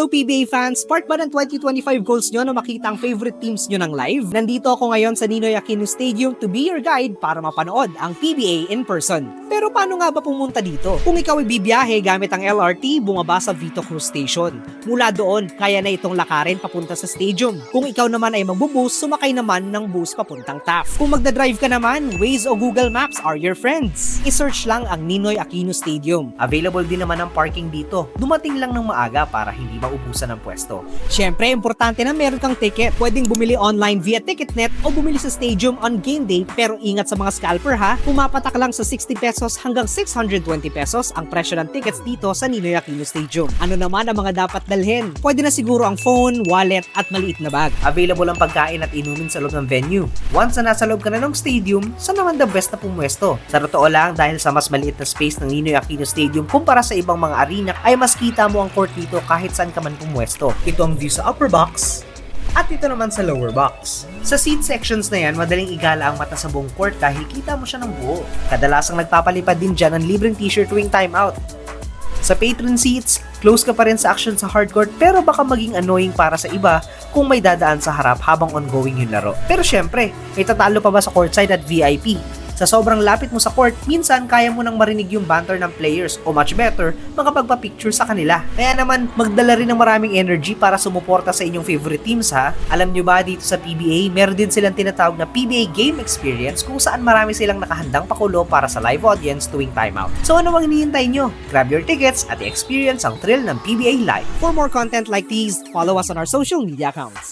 Hello PBA fans! Part ba ng 2025 goals nyo na makita ang favorite teams nyo ng live? Nandito ako ngayon sa Ninoy Aquino Stadium to be your guide para mapanood ang PBA in person. Pero paano nga ba pumunta dito? Kung ikaw ay bibiyahe gamit ang LRT, bumaba sa Vito Cruz Station. Mula doon, kaya na itong lakarin papunta sa stadium. Kung ikaw naman ay magbubus, sumakay naman ng bus papuntang TAF. Kung magdadrive ka naman, Waze o Google Maps are your friends. I-search lang ang Ninoy Aquino Stadium. Available din naman ang parking dito. Dumating lang ng maaga para hindi maubusan ng pwesto. Siyempre, importante na meron kang ticket. Pwedeng bumili online via Ticketnet o bumili sa stadium on game day, pero ingat sa mga scalper ha. Pumapatak lang sa 60 pesos hanggang 620 pesos ang presyo ng tickets dito sa Ninoy Aquino Stadium. Ano naman ang mga dapat dalhin? Pwede na siguro ang phone, wallet at maliit na bag. Available ang pagkain at inumin sa loob ng venue. Once na nasa loob ka na ng stadium, saan naman the best na pumwesto? Sa totoo lang, dahil sa mas maliit na space ng Ninoy Aquino Stadium kumpara sa ibang mga arena, ay mas kita mo ang court dito kahit saan ka man pumwesto. Ito ang view sa upper box, at ito naman sa lower box. Sa seat sections na yan, madaling igala ang mata sa buong court dahil kita mo siya ng buo. Kadalasang nagpapalipad din dyan ng libreng t-shirt tuwing timeout. Sa patron seats, close ka pa rin sa action sa hardcourt pero baka maging annoying para sa iba kung may dadaan sa harap habang ongoing yung laro. Pero syempre, itatalo pa ba sa courtside at VIP? Sa sobrang lapit mo sa court, minsan kaya mo nang marinig yung banter ng players o much better, makapagpa-picture sa kanila. Kaya naman, magdala rin ng maraming energy para sumuporta sa inyong favorite teams ha. Alam nyo ba dito sa PBA, meron din silang tinatawag na PBA Game Experience kung saan marami silang nakahandang pakulo para sa live audience tuwing timeout. So ano bang hinihintay nyo? Grab your tickets at experience ang thrill ng PBA Live. For more content like these, follow us on our social media accounts.